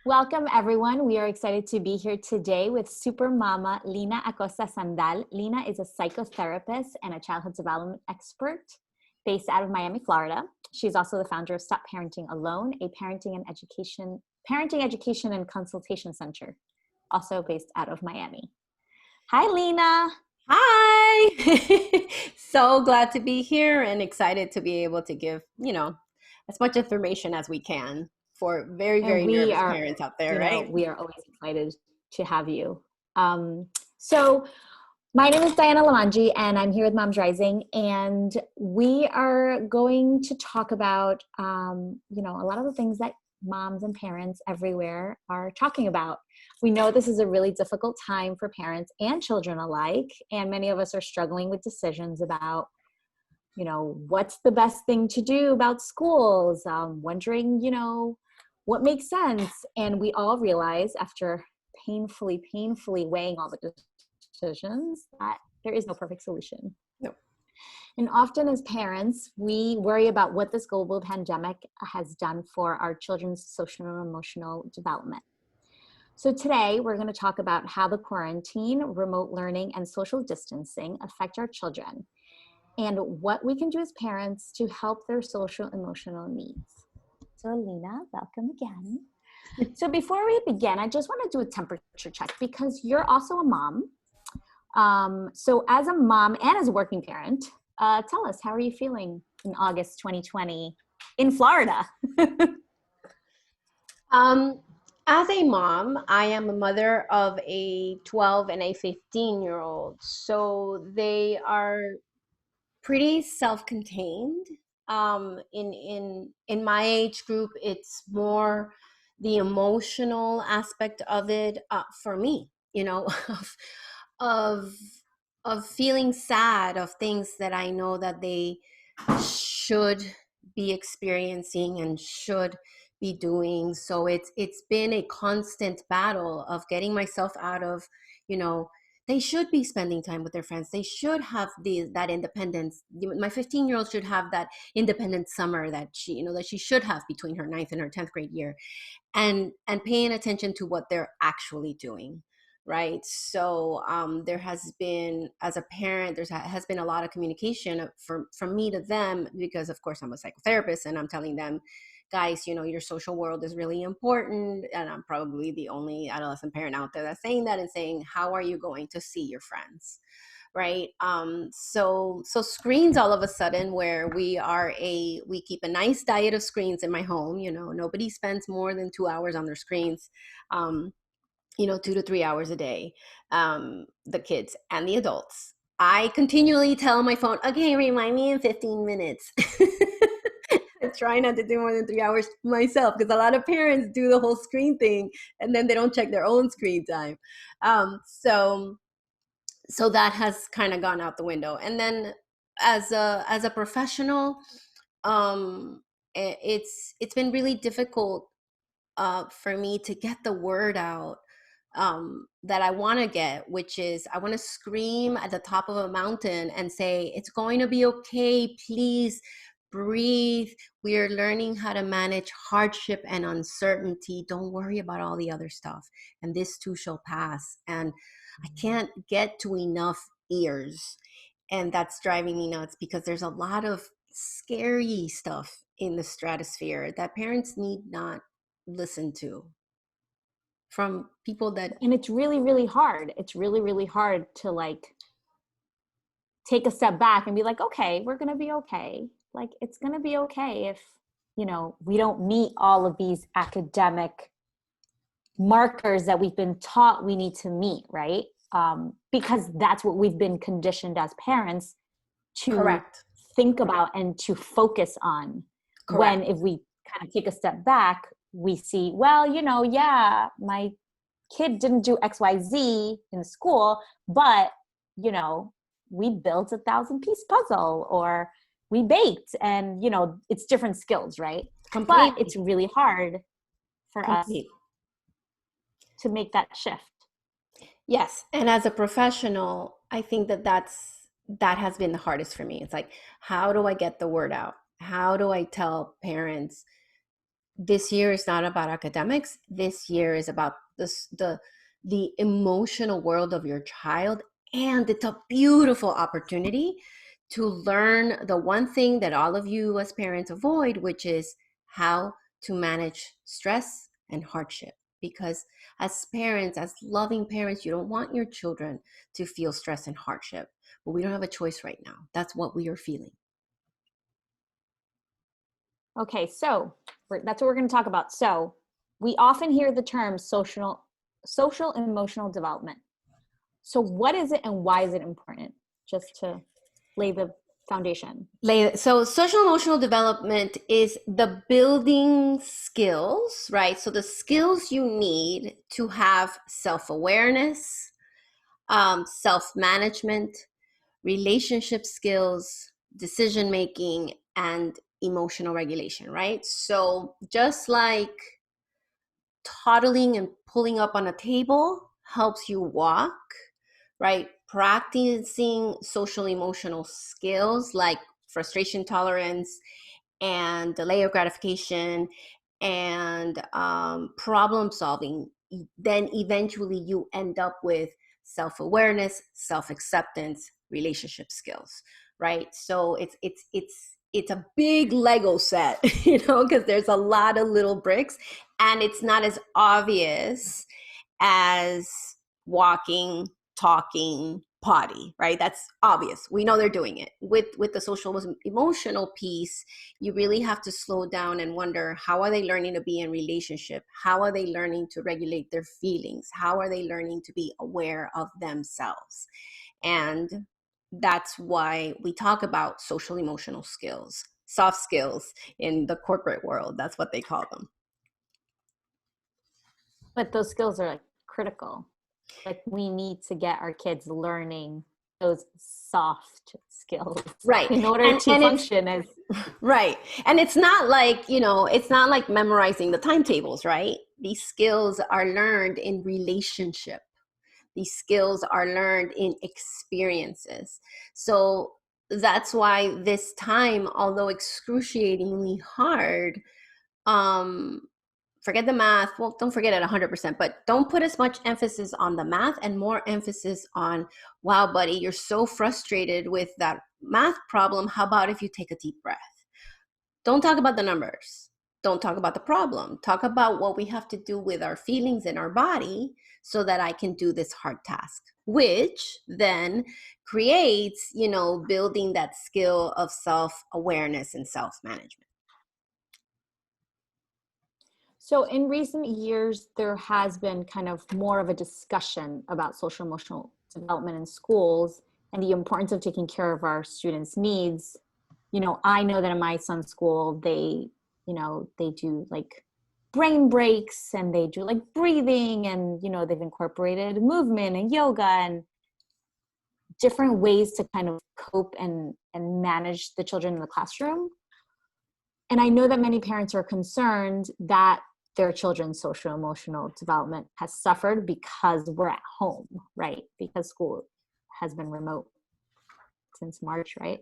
Welcome, everyone. We are excited to be here today with Super Mama Lina Acosta Sandaal. Lina is a psychotherapist and a childhood development expert based out of Miami, Florida. She's also the founder of Stop Parenting Alone, a parenting education and consultation center, also based out of Miami. Hi, Lina. Hi. So glad to be here and excited to be able to give, as much information as we can for very, And very we nervous are, parents out there, right? we are always excited to have you. So my name is Diana Limongi, and I'm here with Moms Rising, and we are going to talk about, a lot of the things that moms and parents everywhere are talking about. We know this is a really difficult time for parents and children alike, and many of us are struggling with decisions about, what's the best thing to do about schools, wondering, what makes sense. And we all realize after painfully weighing all the decisions that there is no perfect solution. No. And often as parents, we worry about what this global pandemic has done for our children's social and emotional development. So today we're going to talk about how the quarantine, remote learning, and social distancing affect our children and what we can do as parents to help their social emotional needs. So Lina, welcome again. So before we begin, I just want to do a temperature check because you're also a mom. So as a mom and as a working parent, tell us, how are you feeling in August 2020 in Florida? As a mom, I am a mother of a 12 and a 15-year-old. So they are pretty self-contained. In my age group, it's more the emotional aspect of it for me, of of of feeling sad of things that I know that they should be experiencing and should be doing. So it's been a constant battle of getting myself out of, they should be spending time with their friends. They should have that independence. My 15-year-old should have that independent summer that she should have between her 9th and her 10th grade year, and paying attention to what they're actually doing. Right. So there has been, as a parent, has been a lot of communication from me to them, because of course I'm a psychotherapist and I'm telling them, guys, your social world is really important. And I'm probably the only adolescent parent out there that's saying that and saying, how are you going to see your friends? Right. So screens all of a sudden, where we keep a nice diet of screens in my home. Nobody spends more than 2 hours on their screens. 2 to 3 hours a day, the kids and the adults. I continually tell my phone, okay, remind me in 15 minutes. I try not to do more than 3 hours myself, because a lot of parents do the whole screen thing and then they don't check their own screen time. So that has kind of gone out the window. And then as a professional, it's been really difficult for me to get the word out that I want to get, which is I want to scream at the top of a mountain and say, it's going to be okay. Please breathe. We are learning how to manage hardship and uncertainty. Don't worry about all the other stuff. And this too shall pass. And I can't get to enough ears. And that's driving me nuts, because there's a lot of scary stuff in the stratosphere that parents need not listen to from people that. And it's really hard. It's really hard to take a step back and be like, okay, we're going to be okay. It's going to be okay if, we don't meet all of these academic markers that we've been taught we need to meet, right? Because that's what we've been conditioned as parents to Correct. think about and to focus on. Correct. When if we kind of take a step back, we see, well, yeah, my kid didn't do XYZ in school, but, we built a 1,000-piece puzzle, or we baked, and, it's different skills, right? Completely. But it's really hard for us to make that shift. Yes. And as a professional, I think that has been the hardest for me. It's like, how do I get the word out? How do I tell parents, this year is not about academics. This year is about the emotional world of your child. And it's a beautiful opportunity to learn the one thing that all of you as parents avoid, which is how to manage stress and hardship. Because as parents, as loving parents, you don't want your children to feel stress and hardship. But we don't have a choice right now. That's what we are feeling. Okay, so that's what we're going to talk about. So we often hear the term social emotional development. So what is it and why is it important? Just to lay the foundation. So social emotional development is the building skills, right? So the skills you need to have self-awareness, self-management, relationship skills, decision making, and emotional regulation, right? So just like toddling and pulling up on a table helps you walk, right? Practicing social emotional skills like frustration tolerance and delay of gratification and problem solving, then eventually you end up with self-awareness, self-acceptance, relationship skills, right? So it's a big Lego set, because there's a lot of little bricks, and it's not as obvious as walking, talking, potty, right? That's obvious. We know they're doing it. With the social emotional piece, you really have to slow down and wonder, how are they learning to be in relationship? How are they learning to regulate their feelings? How are they learning to be aware of themselves? And that's why we talk about social emotional skills, soft skills in the corporate world. That's what they call them. But those skills are like critical. Like we need to get our kids learning those soft skills, right, in order to function as right. And it's not like, it's not like memorizing the timetables, right? These skills are learned in relationship. These skills are learned in experiences. So that's why this time, although excruciatingly hard, forget the math. Well, don't forget it 100%, but don't put as much emphasis on the math and more emphasis on, wow, buddy, you're so frustrated with that math problem. How about if you take a deep breath? Don't talk about the numbers. Don't talk about the problem. Talk about what we have to do with our feelings and our body so that I can do this hard task, which then creates, building that skill of self-awareness and self-management. So in recent years, there has been kind of more of a discussion about social emotional development in schools and the importance of taking care of our students' needs. I know that in my son's school, they do like brain breaks and they do like breathing and, they've incorporated movement and yoga and different ways to kind of cope and manage the children in the classroom. And I know that many parents are concerned that their children's social emotional development has suffered because we're at home, right? Because school has been remote since March, right?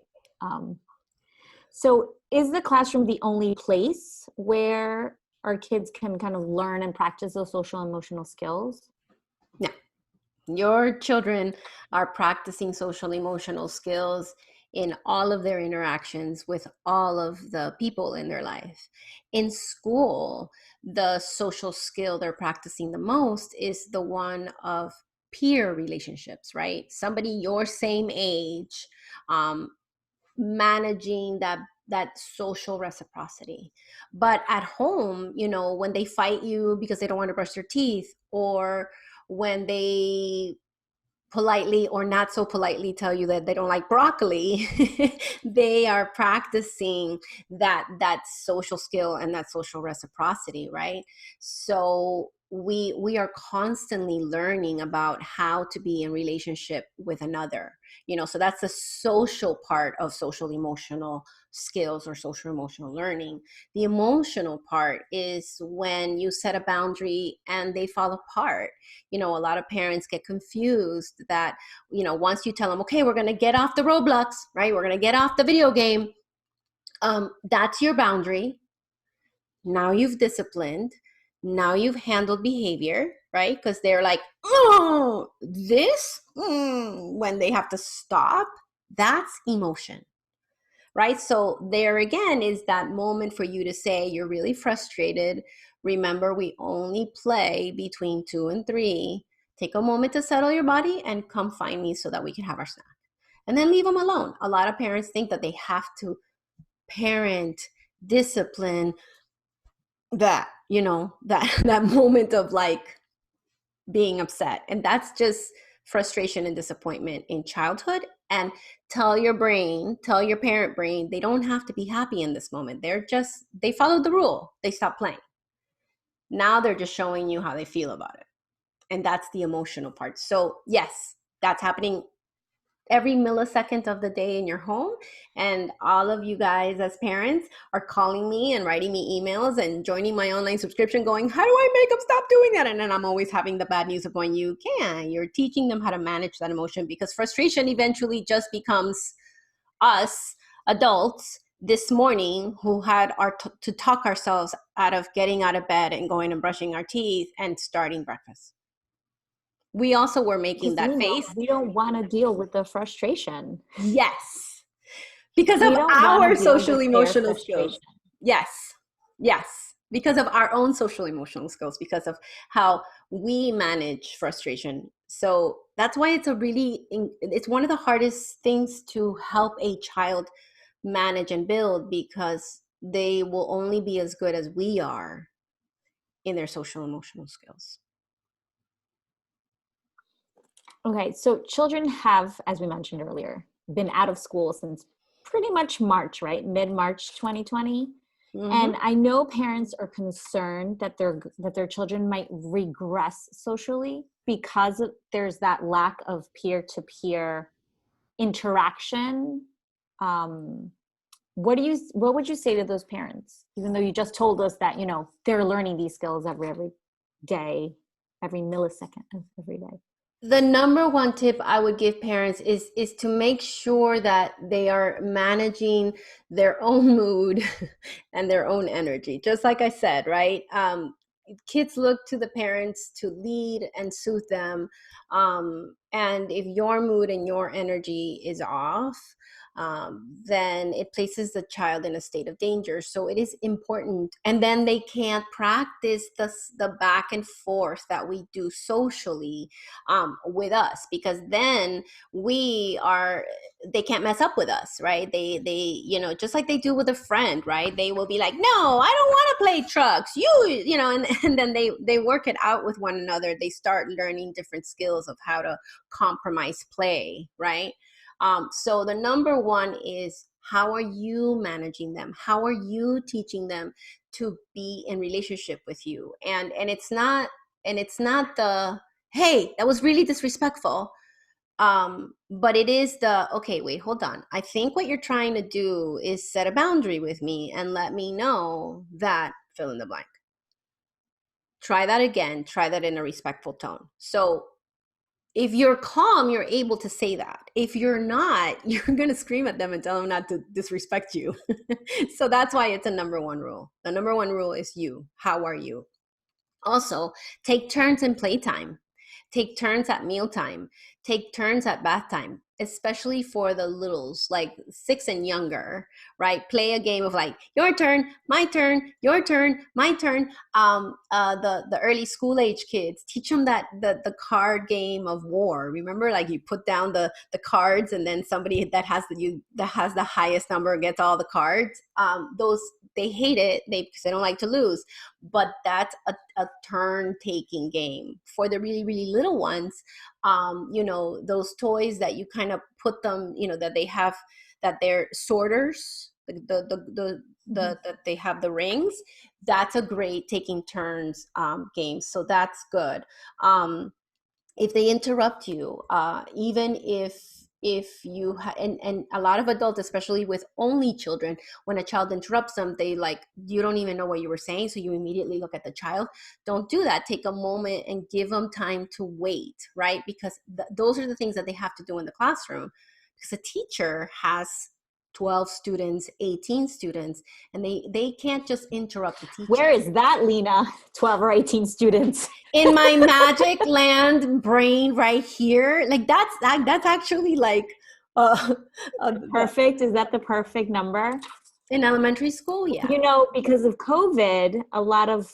So is the classroom the only place where our kids can kind of learn and practice those social emotional skills? No. Your children are practicing social emotional skills in all of their interactions with all of the people in their life. In school, the social skill they're practicing the most is the one of peer relationships, right? Somebody your same age, managing that social reciprocity. But at home, when they fight you because they don't want to brush their teeth, or when they politely or not so politely tell you that they don't like broccoli, they are practicing that social skill and that social reciprocity, right? So we are constantly learning about how to be in relationship with another, so that's the social part of social emotional skills or social emotional learning. The emotional part is when you set a boundary and they fall apart. A lot of parents get confused that, once you tell them, okay, we're going to get off the Roblox, right? We're going to get off the video game. That's your boundary. Now you've disciplined. Now you've handled behavior, right? Because they're like, oh, this, when they have to stop, that's emotion, right? So there again is that moment for you to say, you're really frustrated. Remember, we only play between 2 and 3. Take a moment to settle your body and come find me so that we can have our snack. And then leave them alone. A lot of parents think that they have to parent, discipline, that, that moment of like being upset. And that's just frustration and disappointment in childhood. And tell your parent brain, they don't have to be happy in this moment. They followed the rule. They stopped playing. Now they're just showing you how they feel about it. And that's the emotional part. So yes, that's happening every millisecond of the day in your home. And all of you guys as parents are calling me and writing me emails and joining my online subscription going, how do I make them stop doing that? And then I'm always having the bad news of going, you can't. You're teaching them how to manage that emotion, because frustration eventually just becomes us adults this morning who had to talk ourselves out of getting out of bed and going and brushing our teeth and starting breakfast. We also were making that face. We don't want to deal with the frustration. Yes. Because of our social emotional skills. Yes. Because of our own social emotional skills, because of how we manage frustration. So that's why it's one of the hardest things to help a child manage and build, because they will only be as good as we are in their social emotional skills. Okay, so children have, as we mentioned earlier, been out of school since pretty much March, right? Mid-March 2020. Mm-hmm. And I know parents are concerned that their children might regress socially because there's that lack of peer-to-peer interaction. What would you say to those parents, even though you just told us that, they're learning these skills every day, every millisecond of every day? The number one tip I would give parents is to make sure that they are managing their own mood and their own energy. Just like I said, right? Kids look to the parents to lead and soothe them. And if your mood and your energy is off, then it places the child in a state of danger. So it is important. And then they can't practice the back and forth that we do socially with us, because then they can't mess up with us, right? They just like they do with a friend, right? They will be like, no, I don't want to play trucks. And then they work it out with one another. They start learning different skills of how to compromise play, right? So the number one is, how are you managing them? How are you teaching them to be in relationship with you? And it's not the, hey, that was really disrespectful. But it is okay, wait, hold on. I think what you're trying to do is set a boundary with me and let me know that fill in the blank. Try that again. Try that in a respectful tone. So if you're calm, you're able to say that. If you're not, you're going to scream at them and tell them not to disrespect you. So that's why it's a number one rule. The number one rule is you. How are you? Also, take turns in playtime. Take turns at mealtime. Take turns at bath time, especially for the littles, like 6 and younger, right? Play a game of like, your turn, my turn, your turn, my turn. The early school age kids, teach them that the card game of war. Remember, like you put down the cards, and then somebody that has the highest number gets all the cards. They hate it because they don't like to lose, but that's a turn-taking game. For the really, really little ones, those toys that you kind of put them, that they have, that they're sorters, that they have the rings. That's a great taking turns game. So that's good. If they interrupt you, even if you and a lot of adults, especially with only children, when a child interrupts them, they you don't even know what you were saying, so you immediately look at the child. Don't do that. Take a moment and give them time to wait, right? Because those are the things that they have to do in the classroom, because a teacher has 12 students, 18 students, and they can't just interrupt the teacher. Where is that, Lina? 12 or 18 students. In my magic land brain right here, like that's actually like Perfect. Is that the perfect number? in elementary school? Yeah. You know, because of COVID, a lot of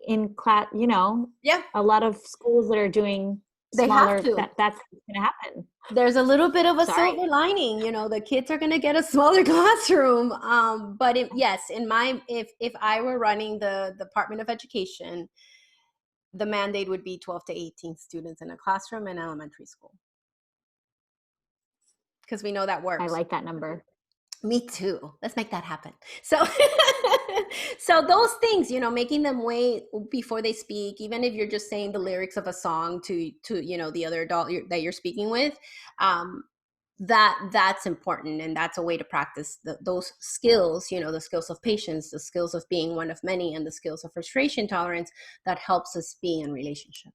in class, you know, Yeah. a lot of schools that are doing They smaller, have to. that's going to happen. There's a little bit of a silver lining, you know, the kids are going to get a smaller classroom. But yes, if I were running the Department of Education, the mandate would be 12 to 18 students in a classroom in elementary school. Because we know that works. I like that number. Me too. Let's make that happen. So, so those things, you know, making them wait before they speak, even if you're just saying the lyrics of a song to you know, the other adult that you're speaking with, that's important, and that's a way to practice those skills. You know, the skills of patience, the skills of being one of many, and the skills of frustration tolerance that helps us be in relationship.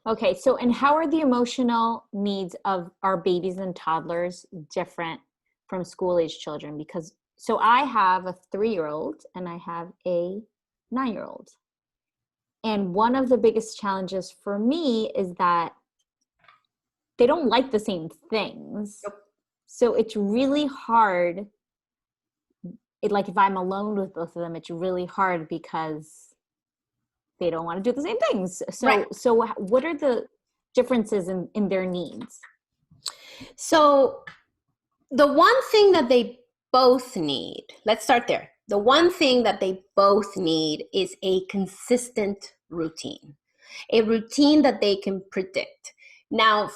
Okay, so and how are the emotional needs of our babies and toddlers different from school-age children? Because so I have a 3-year-old and I have a 9-year-old. And one of the biggest challenges for me is that they don't like the same things. Yep. So it's really hard. Like if I'm alone with both of them, it's really hard because they don't want to do the same things. So, right. So what are the differences in their needs? So the one thing that they both need, let's start there. The one thing that they both need is a consistent routine, a routine that they can predict. Now,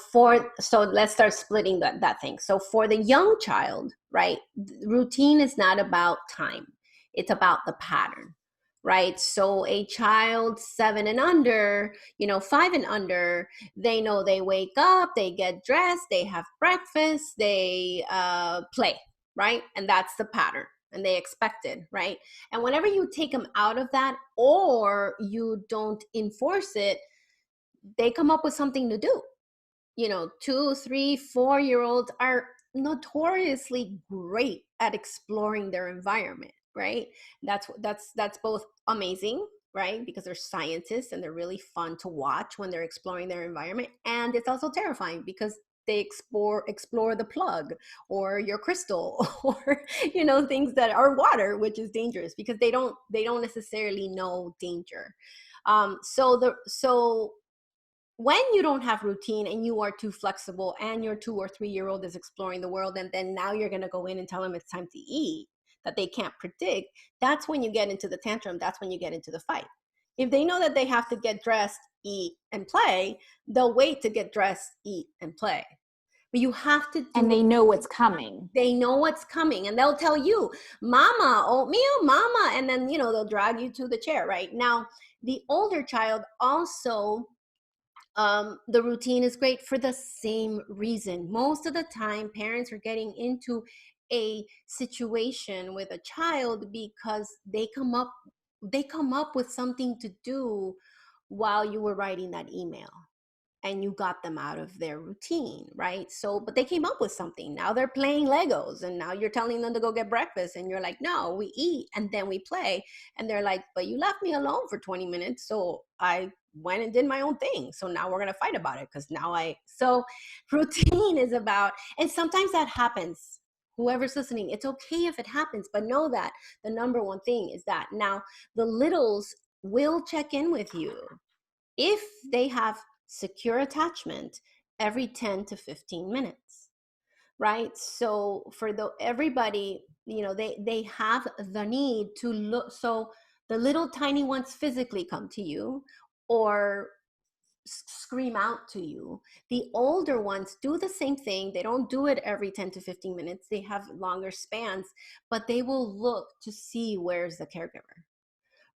so let's start splitting that thing. So for the young child, right, routine is not about time. It's about the pattern, right? So a child 7 and under, you know, 5 and under, they know they wake up, they get dressed, they have breakfast, they play, right? And that's the pattern. And they expect it, right? And whenever you take them out of that or you don't enforce it, they come up with something to do. You know, 2, 3, 4-year-olds are notoriously great at exploring their environment, right? That's both amazing, right? Because they're scientists and they're really fun to watch when they're exploring their environment. And it's also terrifying because they explore the plug or your crystal or, you know, things that are water, which is dangerous because they don't necessarily know danger. So when you don't have routine and you are too flexible and your 2 or 3-year-old is exploring the world, and then now you're going to go in and tell them it's time to eat, that they can't predict, that's when you get into the tantrum. That's when you get into the fight. If they know that they have to get dressed, eat, and play, they'll wait to get dressed, eat, and play. But you have to do and they know what's coming. They know what's coming, and they'll tell you, mama, oatmeal, mama, and then, you know, they'll drag you to the chair, right? Now, the older child also, the routine is great for the same reason. Most of the time, parents are getting into a situation with a child because they come up with something to do while you were writing that email and you got them out of their routine, right? So, but they came up with something. Now they're playing Legos, and now you're telling them to go get breakfast, and you're like, no, we eat and then we play. And they're like, but you left me alone for 20 minutes. So I went and did my own thing. So now we're going to fight about it because so routine is about, and sometimes that happens. Whoever's listening, it's okay if it happens, but know that the number one thing is that now the littles will check in with you if they have secure attachment every 10 to 15 minutes, right? So for everybody, you know, they have the need to look. So the little tiny ones physically come to you or scream out to you. The older ones do the same thing. They don't do it every 10 to 15 minutes. They have longer spans, but they will look to see where's the caregiver.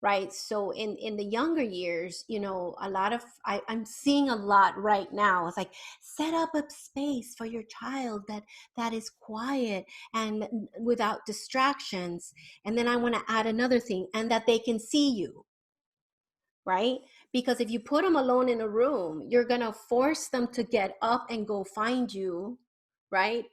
Right. So in the younger years, you know, I'm seeing a lot right now. It's like, set up a space for your child that is quiet and without distractions. And then I want to add another thing, and that they can see you. Right. Because if you put them alone in a room, you're going to force them to get up and go find you, right?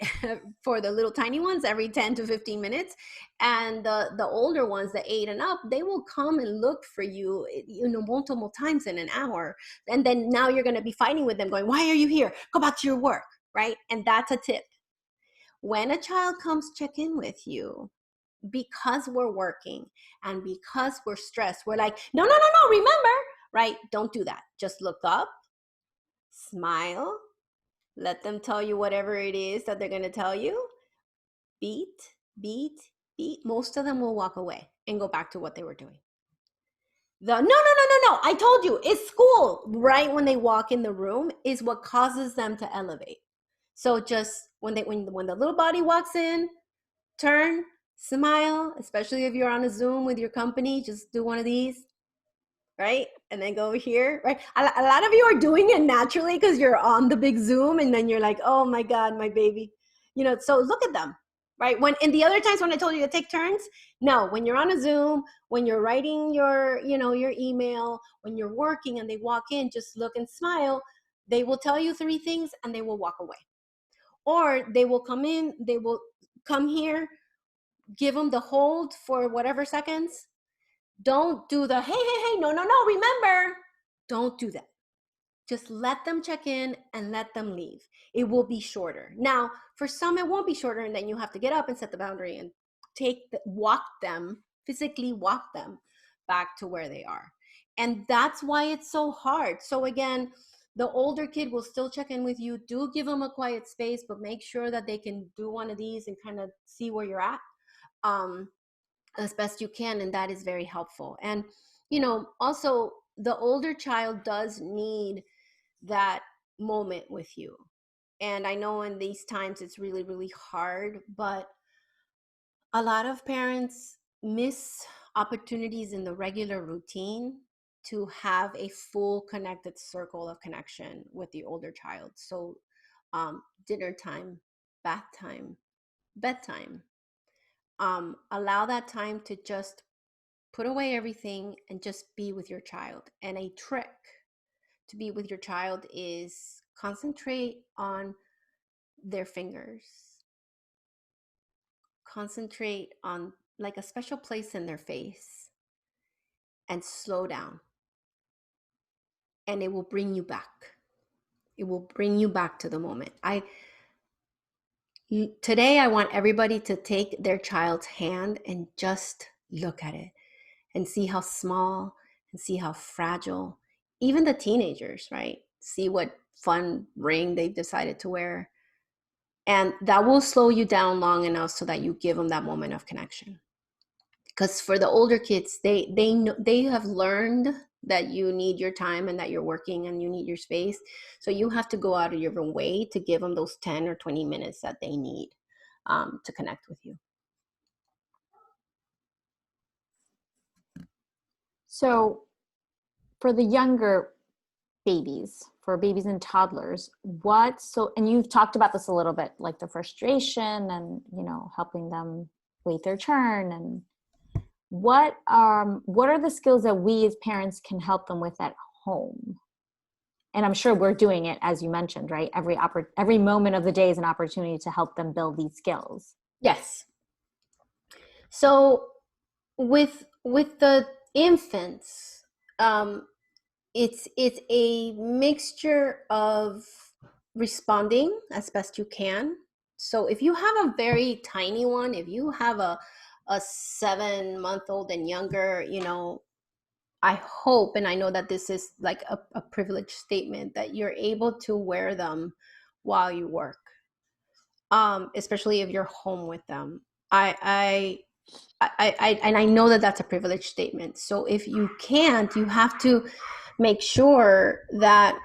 For the little tiny ones, every 10 to 15 minutes. And the older ones, the 8 and up, they will come and look for you, multiple times in an hour. And then now you're going to be fighting with them going, why are you here? Go back to your work, right? And that's a tip. When a child comes check in with you, because we're working and because we're stressed, we're like, no, remember, right? Don't do that. Just look up, smile, let them tell you whatever it is that they're going to tell you. Beat. Most of them will walk away and go back to what they were doing. No, I told you, it's school. Right when they walk in the room is what causes them to elevate. So just when the little body walks in, turn, smile, especially if you're on a Zoom with your company, just do one of these, right? And then go over here, right? A lot of you are doing it naturally because you're on the big Zoom and then you're like, oh my God, my baby. So look at them, right? When in the other times when I told you to take turns, no, when you're on a Zoom, when you're writing your email, when you're working and they walk in, just look and smile. They will tell you 3 things and they will walk away. Or they will come in, they will come here, give them the hold for whatever seconds. Don't do the, hey, no, remember. Don't do that. Just let them check in and let them leave. It will be shorter. Now, for some, it won't be shorter, and then you have to get up and set the boundary and physically walk them back to where they are. And that's why it's so hard. So again, the older kid will still check in with you. Do give them a quiet space, but make sure that they can do one of these and kind of see where you're at. As best you can, and that is very helpful. And also the older child does need that moment with you, and I know in these times it's really, really hard, but a lot of parents miss opportunities in the regular routine to have a full connected circle of connection with the older child. So dinner time, bath time, bedtime, allow that time to just put away everything and just be with your child. And a trick to be with your child is concentrate on their fingers. Concentrate on like a special place in their face and slow down. And it will bring you back. It will bring you back to the moment. Today, I want everybody to take their child's hand and just look at it and see how small and see how fragile, even the teenagers, right? See what fun ring they've decided to wear. And that will slow you down long enough so that you give them that moment of connection. Because for the older kids, they have learned that you need your time and that you're working and you need your space. So you have to go out of your own way to give them those 10 or 20 minutes that they need to connect with you. So for the younger babies, for babies and toddlers, and you've talked about this a little bit, like the frustration and, helping them wait their turn, and what are the skills that we as parents can help them with at home? And I'm sure we're doing it, as you mentioned, right? Every moment of the day is an opportunity to help them build these skills. Yes. So with the infants, it's a mixture of responding as best you can. So if you have a very tiny one, if you have a 7-month-old and younger, I hope, and I know that this is like a privileged statement, that you're able to wear them while you work, especially if you're home with them. And I know that that's a privileged statement. So if you can't, you have to make sure that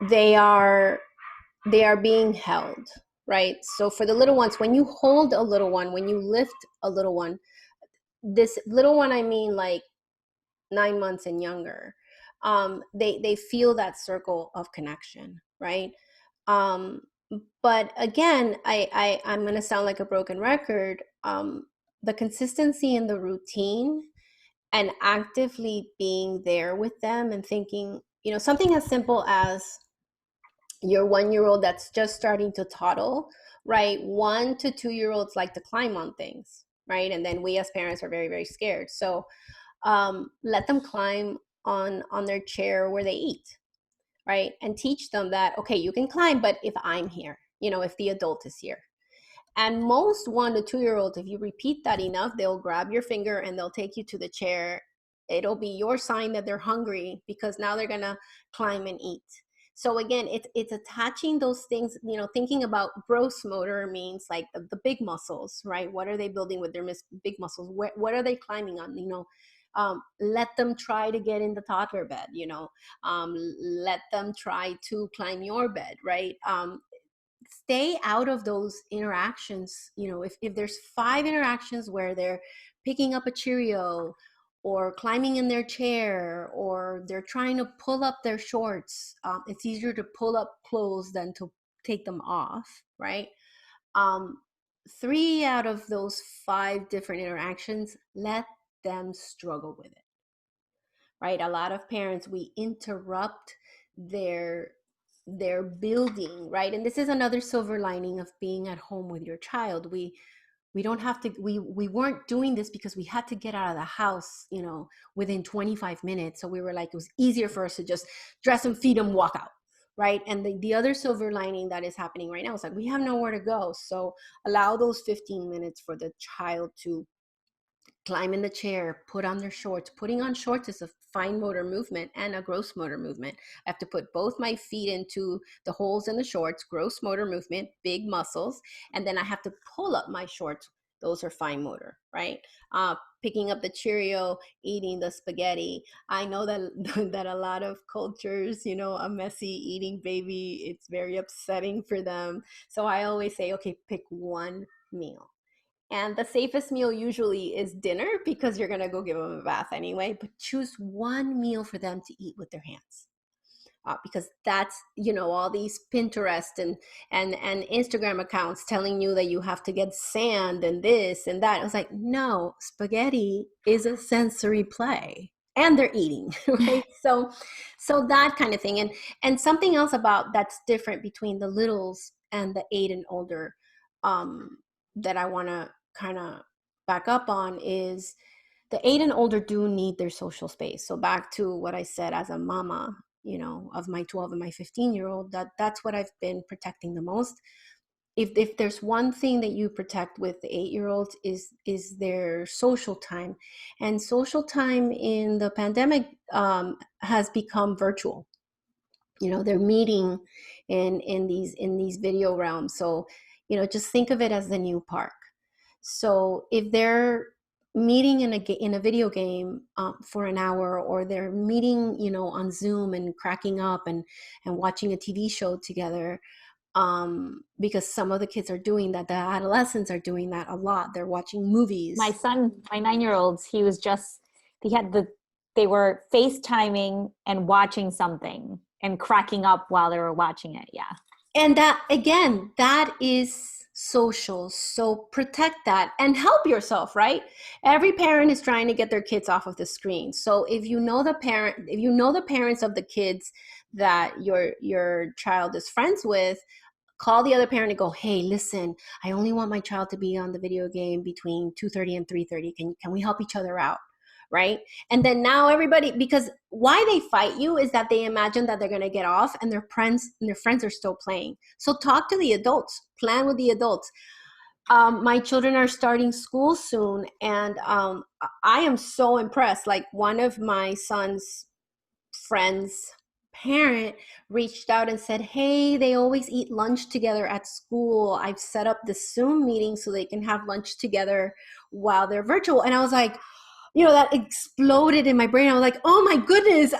they are being held, right? So for the little ones, when you hold a little one, when you lift a little one, this little one, I mean like 9 months and younger, they feel that circle of connection, right? But again, I'm going to sound like a broken record. The consistency in the routine and actively being there with them and thinking, something as simple as your 1-year-old that's just starting to toddle, right? 1 to 2-year-olds like to climb on things, right? And then we as parents are very, very scared. So let them climb on their chair where they eat, right? And teach them that, okay, you can climb, but if I'm here, if the adult is here. And most 1 to 2-year-olds, if you repeat that enough, they'll grab your finger and they'll take you to the chair. It'll be your sign that they're hungry, because now they're gonna climb and eat. So again, it's attaching those things, thinking about gross motor means like the big muscles, right? What are they building with their big muscles? What are they climbing on? Let them try to get in the toddler bed, let them try to climb your bed, right? Stay out of those interactions. If there's 5 interactions where they're picking up a Cheerio or climbing in their chair or they're trying to pull up their shorts, it's easier to pull up clothes than to take them off, right? 3 out of those 5 different interactions, let them struggle with it, right? A lot of parents, we interrupt their building, right? And this is another silver lining of being at home with your child. We don't have to, we weren't doing this because we had to get out of the house, within 25 minutes. So we were like, it was easier for us to just dress them, feed them, walk out, right? And the other silver lining that is happening right now is like, we have nowhere to go. So allow those 15 minutes for the child to climb in the chair, put on their shorts. Putting on shorts is a fine motor movement and a gross motor movement. I have to put both my feet into the holes in the shorts, gross motor movement, big muscles, and then I have to pull up my shorts. Those are fine motor, right? Picking up the Cheerio, eating the spaghetti. I know that that a lot of cultures, a messy eating baby, it's very upsetting for them. So I always say, okay, pick one meal. And the safest meal usually is dinner, because you're going to go give them a bath anyway. But choose one meal for them to eat with their hands. Because that's, all these Pinterest and Instagram accounts telling you that you have to get sand and this and that. I was like, no, spaghetti is a sensory play. And they're eating, right? So that kind of thing. And something else about that's different between the littles and the 8 and older, that I want to kind of back up on is the 8 and older do need their social space. So back to what I said as a mama, of my 12 and my 15-year-old, that's what I've been protecting the most. If there's one thing that you protect with the 8-year-olds is their social time. And social time in the pandemic has become virtual. They're meeting in these video realms. So just think of it as the new park. So if they're meeting in a video game for an hour, or they're meeting on Zoom and cracking up and watching a TV show together, because some of the kids are doing that, the adolescents are doing that a lot. They're watching movies. My son, my 9-year-olds, they were FaceTiming and watching something and cracking up while they were watching it. Yeah. And that, again, that is social. So protect that and help yourself, right? Every parent is trying to get their kids off of the screen. So if you know the parents of the kids that your child is friends with, call the other parent and go, hey, listen, I only want my child to be on the video game between 2:30 and 3:30. Can we help each other out? Right? And then now everybody, because why they fight you is that they imagine that they're going to get off and their friends are still playing. So talk to the adults, plan with the adults. My children are starting school soon, and I am so impressed. Like, one of my son's friends' parent reached out and said, hey, they always eat lunch together at school. I've set up this Zoom meeting so they can have lunch together while they're virtual. And I was like, that exploded in my brain. I was like, oh my goodness,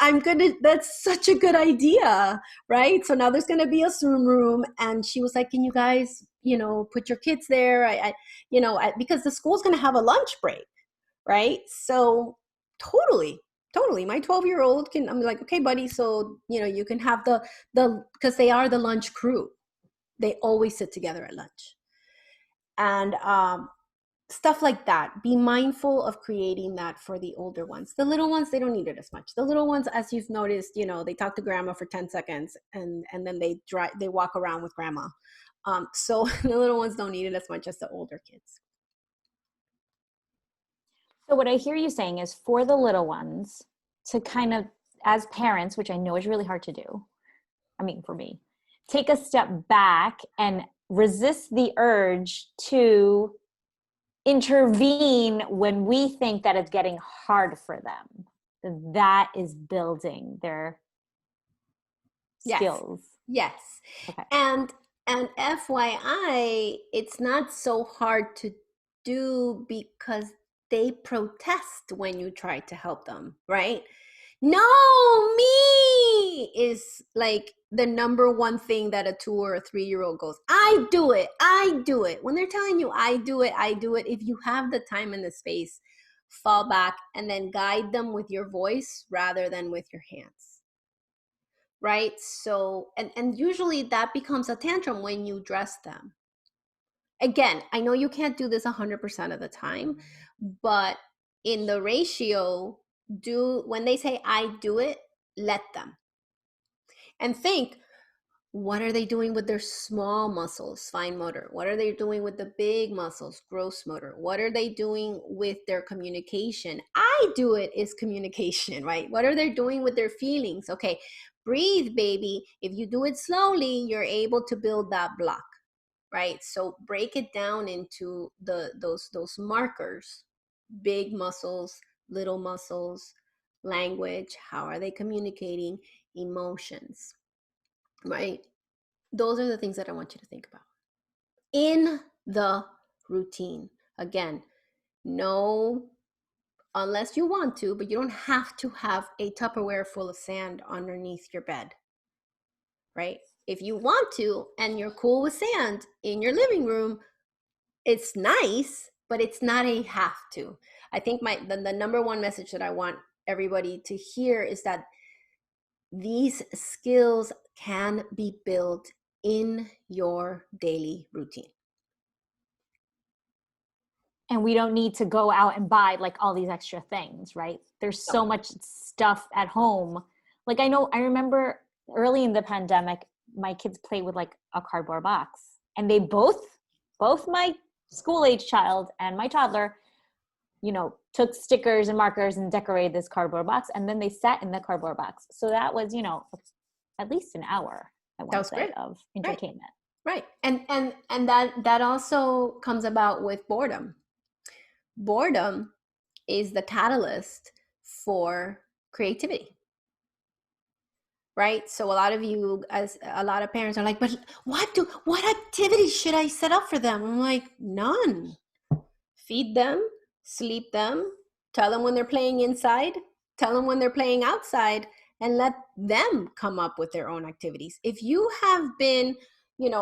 that's such a good idea, right? So now there's going to be a Zoom room. And she was like, can you guys, put your kids there? Because the school's going to have a lunch break, right? So totally. My 12-year-old I'm like, okay, buddy. So, you can have because they are the lunch crew. They always sit together at lunch. And, stuff like that. Be mindful of creating that for the older ones. The little ones, they don't need it as much. The little ones, as you've noticed, they talk to grandma for 10 seconds and then they walk around with grandma. So the little ones don't need it as much as the older kids. So what I hear you saying is for the little ones to kind of, as parents, which I know is really hard to do, I mean, for me, take a step back and resist the urge to intervene when we think that it's getting hard for them. That is building their skills. Yes. Okay. And FYI, it's not so hard to do because they protest when you try to help them, right? No, me is like the number one thing that a 2 or a 3-year-old goes, I do it. When they're telling you, I do it. If you have the time and the space, fall back and then guide them with your voice rather than with your hands. Right? So, and usually that becomes a tantrum when you dress them. Again, I know you can't do this 100% of the time, but in the ratio, when they say I do it, let them. And think, what are they doing with their small muscles, fine motor? What are they doing with the big muscles, gross motor? What are they doing with their communication? I do it is communication, right? What are they doing with their feelings? Okay, breathe, baby. If you do it slowly, you're able to build that block, right? So break it down into those markers, big muscles, little muscles, language, how are they communicating, emotions, right? Those are the things that I want you to think about in the routine. Again, no, unless you want to, but you don't have to have a Tupperware full of sand underneath your bed, right? If you want to and you're cool with sand in your living room, it's nice, but it's not a have to. I think the number one message that I want everybody to hear is that these skills can be built in your daily routine. And we don't need to go out and buy like all these extra things, right? There's so much stuff at home. Like I remember early in the pandemic, my kids played with like a cardboard box, and they both my school age child and my toddler, took stickers and markers and decorated this cardboard box, and then they sat in the cardboard box. So that was, at least an hour, I want to say, of entertainment. Right. And that also comes about with boredom. Boredom is the catalyst for creativity. Right? So a lot of you, as a lot of parents are like, but what activities should I set up for them? I'm like, none. Feed them, sleep them, tell them when they're playing inside, tell them when they're playing outside, and let them come up with their own activities. If you have been,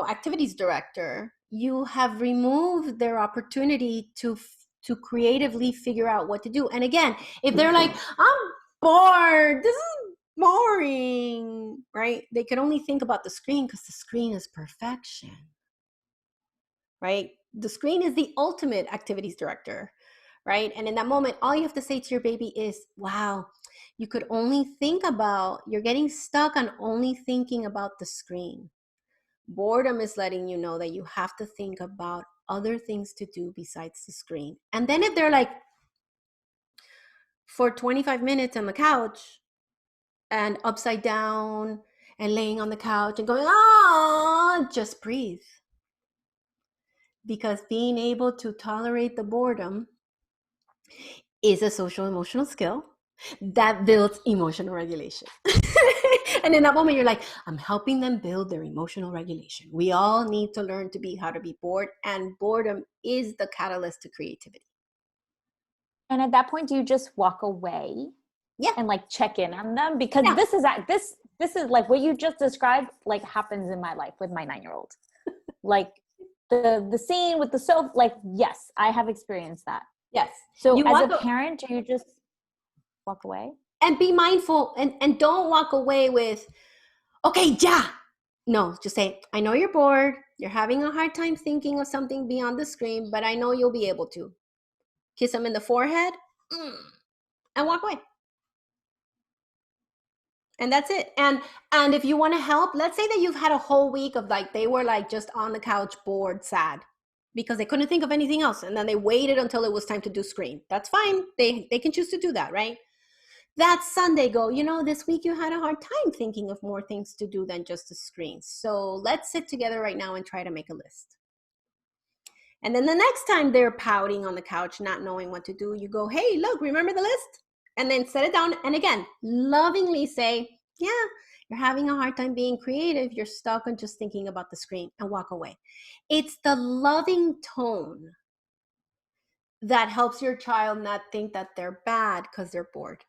activities director, you have removed their opportunity to creatively figure out what to do. And again, if they're like, I'm bored, this is boring, right? They could only think about the screen because the screen is perfection, right? The screen is the ultimate activities director, right? And in that moment, all you have to say to your baby is, wow, you could only you're getting stuck on only thinking about the screen. Boredom is letting you know that you have to think about other things to do besides the screen. And then if they're like, for 25 minutes on the couch and upside down and laying on the couch and going, just breathe. Because being able to tolerate the boredom is a social emotional skill that builds emotional regulation. And in that moment, you're like, I'm helping them build their emotional regulation. We all need to learn how to be bored, and boredom is the catalyst to creativity. And at that point, do you just walk away? Yeah. And like check in on them? Because this is like what you just described, like happens in my life with my 9-year-old. Like the scene with the soap, like, yes, I have experienced that. Yes. So as a parent, do you just walk away? And be mindful and don't walk away with, okay, yeah. No, just say, I know you're bored. You're having a hard time thinking of something beyond the screen, but I know you'll be able to. kiss them in the forehead, and walk away. And that's it. And if you want to help, let's say that you've had a whole week of like, they were like just on the couch, bored, sad, because they couldn't think of anything else. And then they waited until it was time to do screen. That's fine. They can choose to do that, right? That Sunday, go, this week you had a hard time thinking of more things to do than just the screen. So let's sit together right now and try to make a list. And then the next time they're pouting on the couch, not knowing what to do, you go, hey, look, remember the list? And then set it down. And again, lovingly say, yeah, you're having a hard time being creative. You're stuck on just thinking about the screen, and walk away. It's the loving tone that helps your child not think that they're bad because they're bored,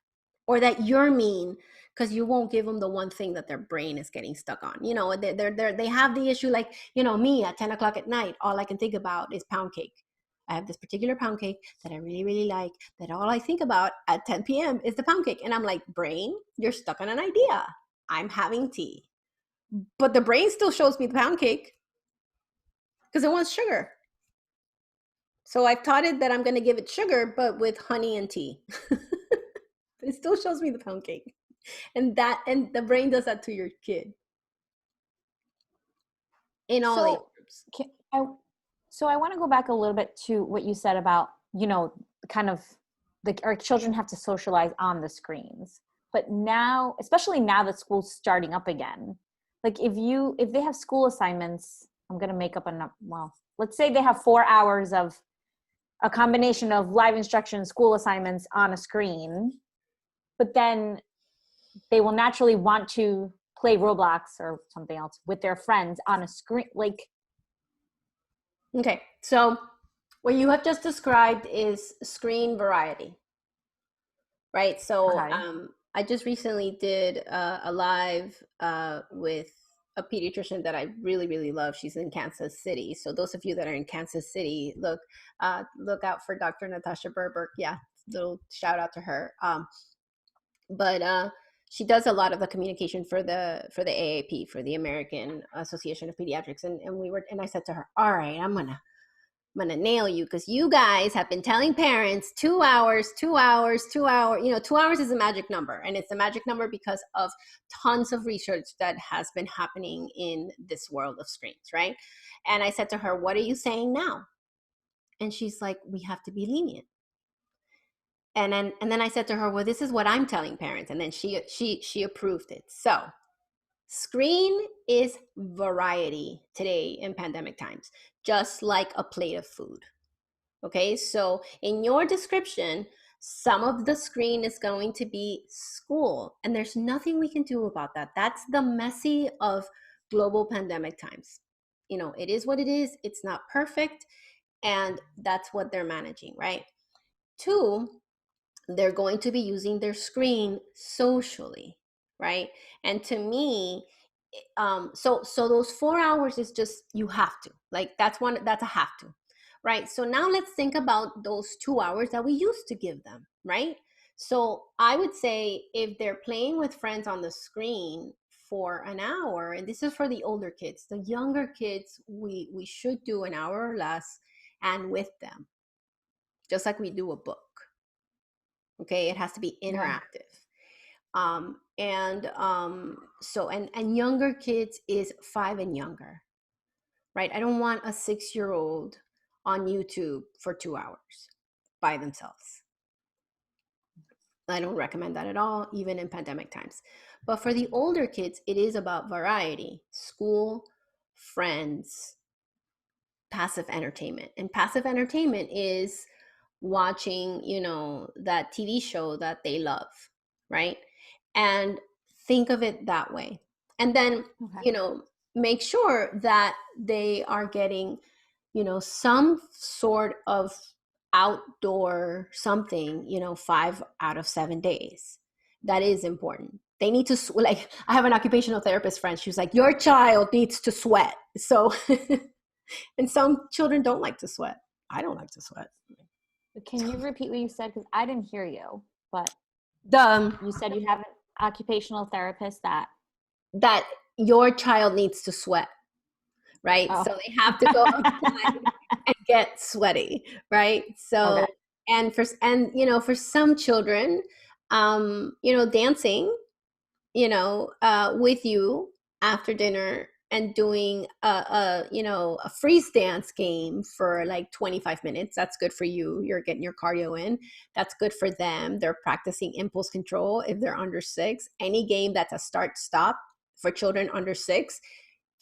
or that you're mean because you won't give them the one thing that their brain is getting stuck on. They have the issue like, me at 10 o'clock at night, all I can think about is pound cake. I have this particular pound cake that I really, really like, that all I think about at 10 p.m. is the pound cake. And I'm like, brain, you're stuck on an idea. I'm having tea. But the brain still shows me the pound cake because it wants sugar. So I've taught it that I'm going to give it sugar, but with honey and tea. It still shows me the pound cake. And the brain does that to your kid. In all age groups. So I want to go back a little bit to what you said about, kind of our children have to socialize on the screens. But now, especially now that school's starting up again, like if they have school assignments, I'm going to make up let's say they have 4 hours of a combination of live instruction, school assignments on a screen, but then they will naturally want to play Roblox or something else with their friends on a screen. Okay, so what you have just described is screen variety, right? So Okay. I just recently did a live with a pediatrician that I really, really love. She's in Kansas City. So those of you that are in Kansas City, look out for Dr. Natasha Burberg. Yeah, little shout out to her. But she does a lot of the communication for the AAP, for the American Association of Pediatrics. And I said to her, all right, I'm gonna nail you, because you guys have been telling parents 2 hours. 2 hours is a magic number, and it's a magic number because of tons of research that has been happening in this world of screens, right? And I said to her, what are you saying now? And she's like, we have to be lenient. And then I said to her, well, this is what I'm telling parents. And then she approved it. So screen is variety today in pandemic times, just like a plate of food. Okay, so in your description, some of the screen is going to be school, and there's nothing we can do about that. That's the messy of global pandemic times. It is what it is. It's not perfect, and that's what they're managing, right? 2, they're going to be using their screen socially, right? And to me, so those 4 hours is just, you have to, like, that's a have to, right? So now let's think about those 2 hours that we used to give them, right? So I would say if they're playing with friends on the screen for an hour, and this is for the older kids, the younger kids, we should do an hour or less and with them, just like we do a book. Okay, it has to be interactive. And younger kids is 5 and younger, right? I don't want a 6-year-old on YouTube for 2 hours by themselves. I don't recommend that at all, even in pandemic times. But for the older kids, it is about variety: school, friends, passive entertainment. And passive entertainment is watching, that TV show that they love, right? And think of it that way. And then, make sure that they are getting, some sort of outdoor something, 5 out of 7 days. That is important. They need to, like, I have an occupational therapist friend. She was like, your child needs to sweat. So, and some children don't like to sweat. I don't like to sweat. Can you repeat what you said? Because I didn't hear you, but you said you have an occupational therapist that your child needs to sweat, right? Oh. So they have to go outside and get sweaty, right? So For some children, dancing, with you after dinner and doing a freeze dance game for like 25 minutes. That's good for you. You're getting your cardio in. That's good for them. They're practicing impulse control if they're under 6. Any game that's a start stop for children under 6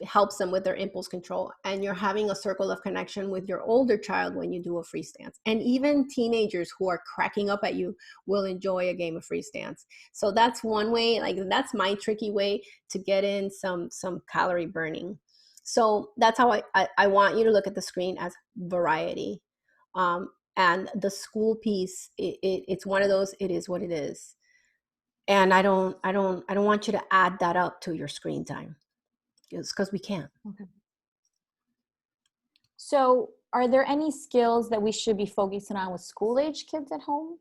helps them with their impulse control. And you're having a circle of connection with your older child when you do a freeze dance. And even teenagers who are cracking up at you will enjoy a game of freeze dance. So that's one way, like that's my tricky way to get in some calorie burning. So that's how I want you to look at the screen as variety. And the school piece, it's one of those, it is what it is. And I don't want you to add that up to your screen time. It's because we can't. Okay. So are there any skills that we should be focusing on with school age kids at home?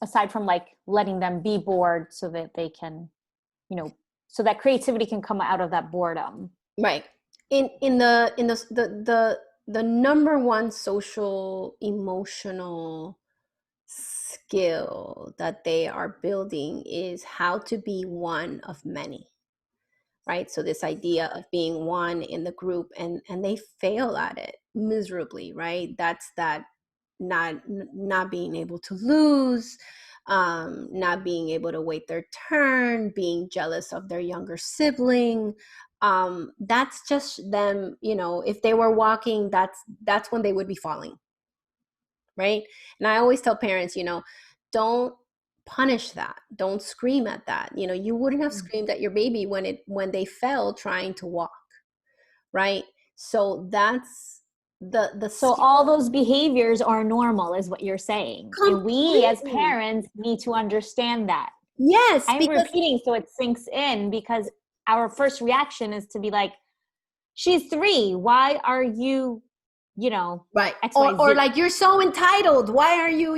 Aside from like letting them be bored so that they can, so that creativity can come out of that boredom. Right. In the number one social emotional skill that they are building is how to be one of many. Right? So this idea of being one in the group, and they fail at it miserably, right? That's that not being able to lose, not being able to wait their turn, being jealous of their younger sibling. That's just them, if they were walking, that's when they would be falling. Right? And I always tell parents, don't punish that. Don't scream at that. You wouldn't have screamed at your baby when they fell trying to walk. Right? So that's so all those behaviors are normal is what you're saying. Completely. And we as parents need to understand that. Yes. I'm repeating so it sinks in, because our first reaction is to be like, she's 3. Why are you right, XYZ. or like, you're so entitled, why are you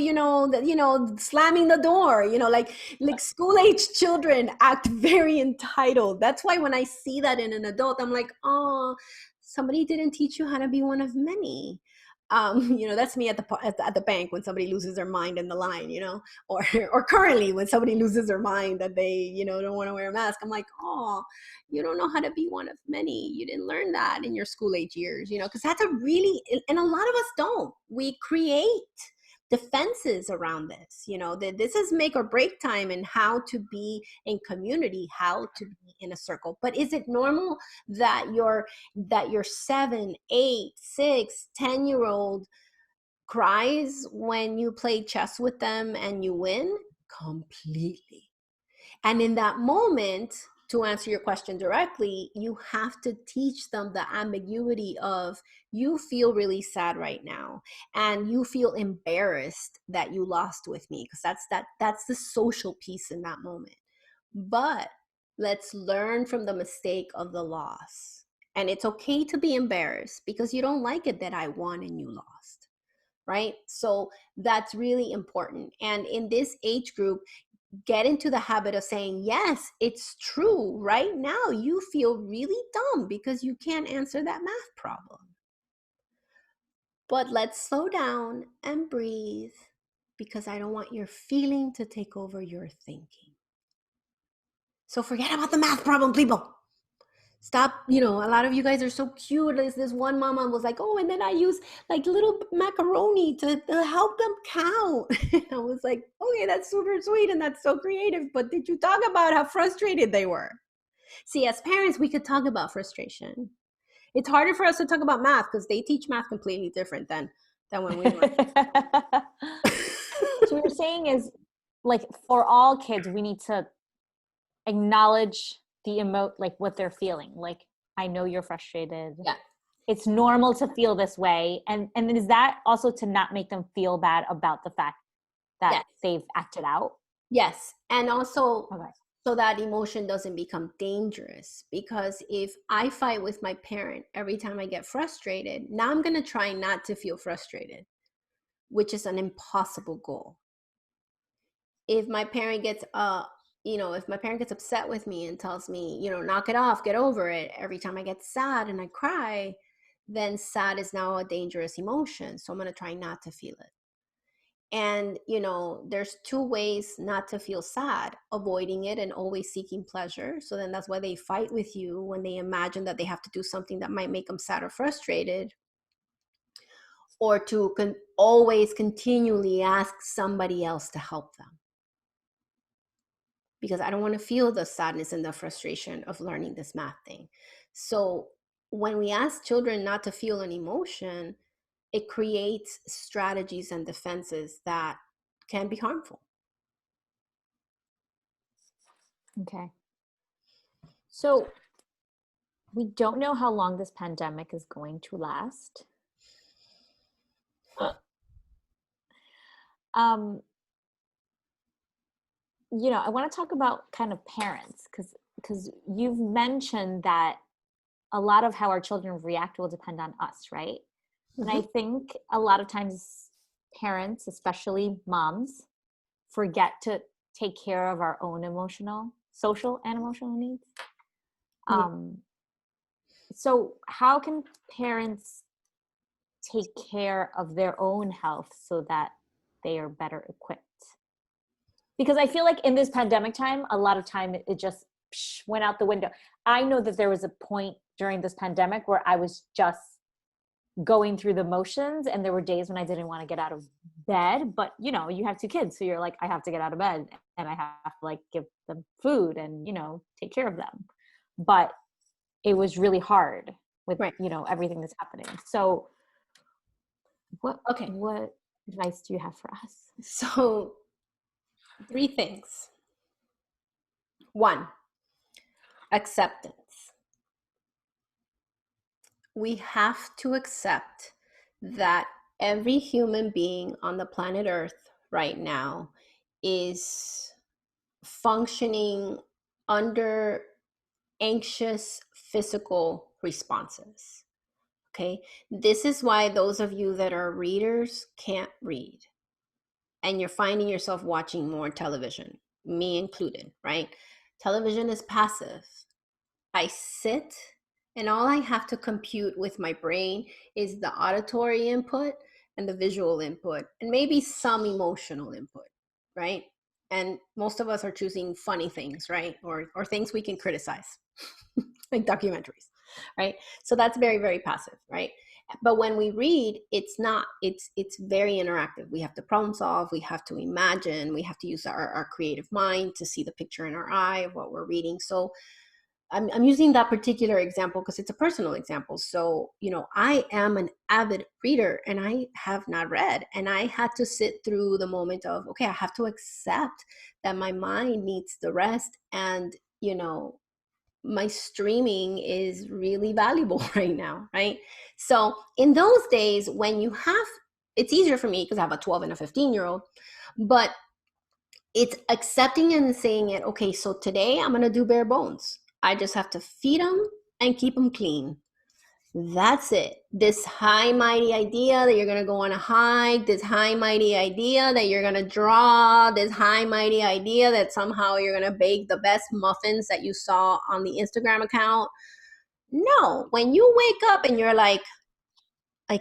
slamming the door, like school age children act very entitled. That's why when I see that in an adult, I'm like, oh, somebody didn't teach you how to be one of many. That's me at the bank when somebody loses their mind in the line, or currently when somebody loses their mind that they don't want to wear a mask. I'm like, oh, you don't know how to be one of many. You didn't learn that in your school age years, because that's and a lot of us don't. We create defenses around this, that this is make or break time and how to be in community, how to be in a circle. But is it normal that your 7, 8, 6, 10-year-old cries when you play chess with them and you win? Completely. And in that moment, to answer your question directly, you have to teach them the ambiguity of, you feel really sad right now and you feel embarrassed that you lost with me, because that's the social piece in that moment. But let's learn from the mistake of the loss. And it's okay to be embarrassed because you don't like it that I won and you lost. Right? So that's really important. And in this age group, get into the habit of saying, yes, it's true. Right now, you feel really dumb because you can't answer that math problem. But let's slow down and breathe, because I don't want your feeling to take over your thinking. So forget about the math problem, people. Stop, a lot of you guys are so cute. This one mama was like, oh, and then I use like little macaroni to help them count. I was like, okay, that's super sweet and that's so creative. But did you talk about how frustrated they were? See, as parents, we could talk about frustration. It's harder for us to talk about math because they teach math completely different than when we were. So what you're saying is, like, for all kids, we need to acknowledge like what they're feeling. Like, I know you're frustrated. Yeah. It's normal to feel this way. And is that also to not make them feel bad about the fact that they've acted out? Yes. And also, so that emotion doesn't become dangerous. Because if I fight with my parent every time I get frustrated, now I'm going to try not to feel frustrated, which is an impossible goal. If my parent gets upset with me and tells me, knock it off, get over it, every time I get sad and I cry, then sad is now a dangerous emotion. So I'm going to try not to feel it. And, there's two ways not to feel sad: avoiding it and always seeking pleasure. So then that's why they fight with you when they imagine that they have to do something that might make them sad or frustrated, or to always continually ask somebody else to help them. Because I don't want to feel the sadness and the frustration of learning this math thing. So when we ask children not to feel an emotion, it creates strategies and defenses that can be harmful. Okay. So we don't know how long this pandemic is going to last. Um, I want to talk about kind of parents, because you've mentioned that a lot of how our children react will depend on us, right? And I think a lot of times parents, especially moms, forget to take care of our own social and emotional needs. So how can parents take care of their own health so that they are better equipped? Because I feel like in this pandemic time, a lot of time it just went out the window. I know that there was a point during this pandemic where I was just going through the motions, and there were days when I didn't want to get out of bed, but you have two kids, so you're like, I have to get out of bed, and I have to like give them food and take care of them. But it was really hard with Right. everything that's happening. So what Okay. what advice do you have for us? So 3 things. 1, acceptance. We have to accept that every human being on the planet Earth right now is functioning under anxious physical responses. Okay. This is why those of you that are readers can't read, and you're finding yourself watching more television, me included, right? Television is passive. I sit, and all I have to compute with my brain is the auditory input and the visual input, and maybe some emotional input, right? And most of us are choosing funny things, right? Or things we can criticize, like documentaries, right? So that's very, very passive, right? But when we read, it's not, it's very interactive. We have to problem solve, we have to imagine, we have to use our creative mind to see the picture in our eye of what we're reading. So I'm using that particular example because it's a personal example. So, I am an avid reader, and I have not read, and I had to sit through the moment of, okay, I have to accept that my mind needs the rest. And, my streaming is really valuable right now, right? So in those days when it's easier for me because I have a 12 and a 15-year-old, but it's accepting and saying it, okay, so today I'm going to do bare bones. I just have to feed them and keep them clean. That's it. This high mighty idea that you're going to go on a hike, this high mighty idea that you're going to draw, this high mighty idea that somehow you're going to bake the best muffins that you saw on the Instagram account. No, when you wake up and you're like, why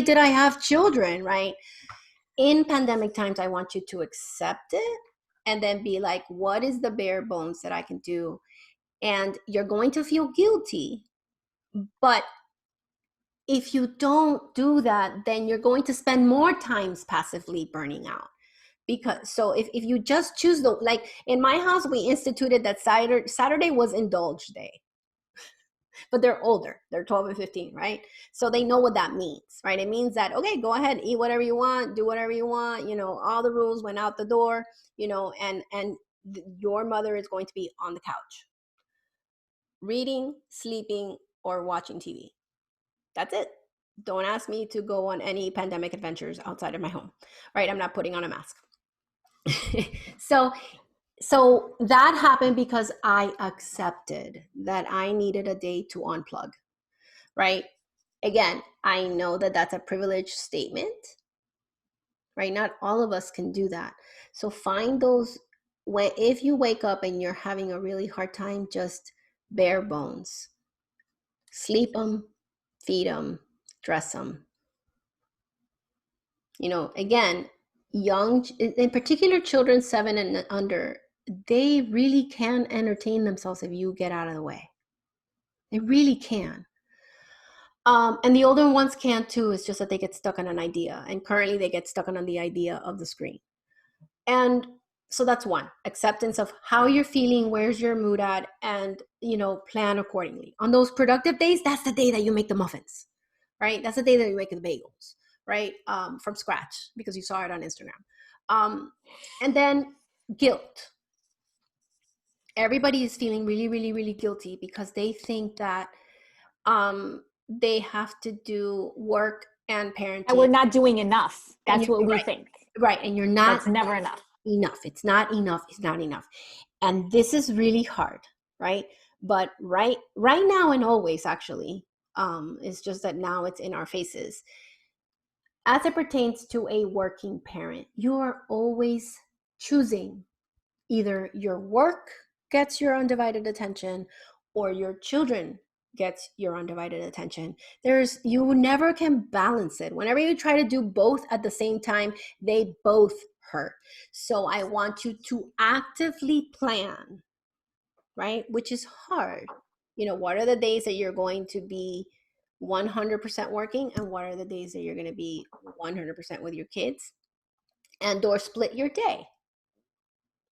did I have children, right? In pandemic times, I want you to accept it and then be like, what is the bare bones that I can do? And you're going to feel guilty. But if you don't do that, then you're going to spend more times passively burning out. Because so if you just choose like in my house, we instituted that Saturday was indulge day. But they're older, they're 12 and 15, right? So they know what that means, right? It means that, okay, go ahead, eat whatever you want, do whatever you want, all the rules went out the door, and your mother is going to be on the couch reading, sleeping, or watching TV. That's it. Don't ask me to go on any pandemic adventures outside of my home, right? I'm not putting on a mask. So that happened because I accepted that I needed a day to unplug, right? Again, I know that that's a privileged statement, right? Not all of us can do that. So find those, if you wake up and you're having a really hard time, just bare bones. Sleep them, feed them, dress them, Again, young, in particular children 7 and under, they really can entertain themselves if you get out of the way. They really can. And the older ones can too. It's just that they get stuck on an idea. And currently they get stuck on the idea of the screen. And so that's one, acceptance of how you're feeling, where's your mood at, and, plan accordingly. On those productive days, that's the day that you make the muffins, right? That's the day that you make the bagels, right? From scratch because you saw it on Instagram. And then guilt. Everybody is feeling really, really, really guilty because they think that they have to do work and parenting. And we're not doing enough. That's what we right, think. Right. And you're not. That's never enough. It's not enough. It's not enough. And this is really hard, right? But right now and always, actually, it's just that now it's in our faces. As it pertains to a working parent, you are always choosing either your work gets your undivided attention or your children gets your undivided attention. You never can balance it. Whenever you try to do both at the same time, they both hurt. So I want you to actively plan, right? Which is hard. What are the days that you're going to be 100% working, and what are the days that you're going to be 100% with your kids? And or split your day,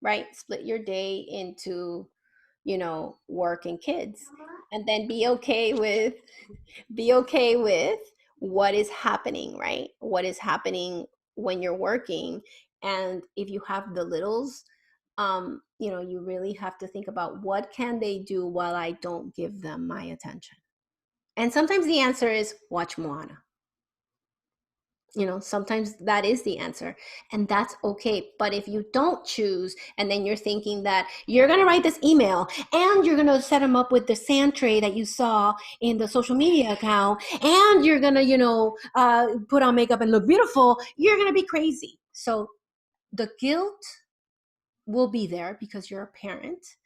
right? Split your day into, work and kids, and then be okay with what is happening, right? What is happening when you're working. And if you have the littles, you really have to think about what can they do while I don't give them my attention. And sometimes the answer is watch Moana. Sometimes that is the answer, and that's okay. But if you don't choose, and then you're thinking that you're going to write this email and you're going to set them up with the sand tray that you saw in the social media account, and you're going to, put on makeup and look beautiful, you're going to be crazy. So the guilt will be there because you're a parent,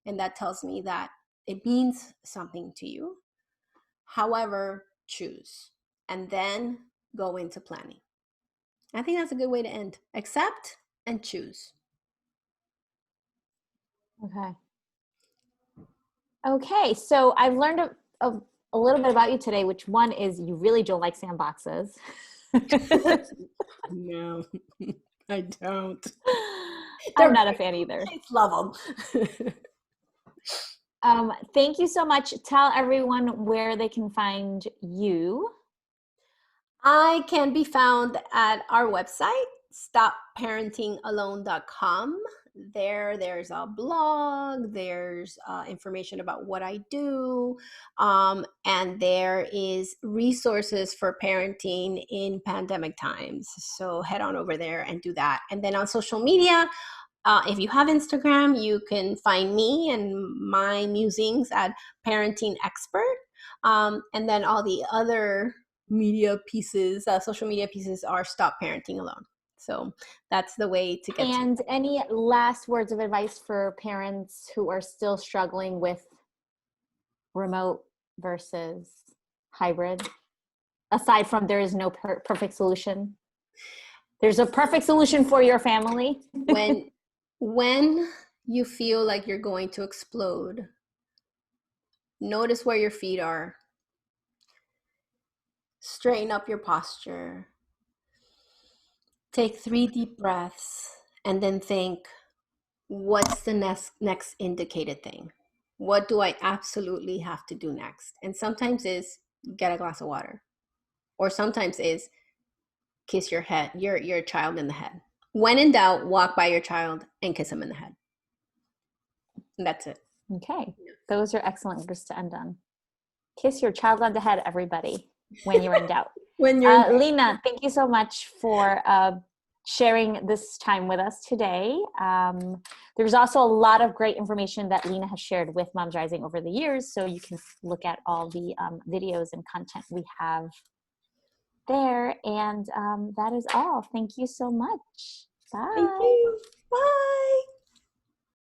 and that tells me that it means something to you. However, choose, and then go into planning. I think that's a good way to end. Accept and choose. Okay. So I've learned a little bit about you today, which one is you really don't like sandboxes. No, I don't. I'm not a fan either. I love them. Thank you so much. Tell everyone where they can find you. I can be found at our website, stopparentingalone.com. There's a blog, there's information about what I do, and there is resources for parenting in pandemic times. So head on over there and do that. And then on social media, if you have Instagram, you can find me and my musings at Parenting Expert. And then all the other social media pieces are Stop Parenting Alone. So that's the way to get. And any last words of advice for parents who are still struggling with remote versus hybrid? Aside from there is no perfect solution. There's a perfect solution for your family. When you feel like you're going to explode, notice where your feet are. Straighten up your posture. Take 3 deep breaths and then think, what's the next indicated thing? What do I absolutely have to do next? And sometimes is get a glass of water. Or sometimes is kiss your child in the head. When in doubt, walk by your child and kiss him in the head. And that's it. Okay. Those are excellent words to end on. Kiss your child on the head, everybody, when you're in doubt. Lina, thank you so much for sharing this time with us today. There's also a lot of great information that Lina has shared with Moms Rising over the years, so you can look at all the videos and content we have there. And that is all. Thank you so much. Bye. Thank you. Bye.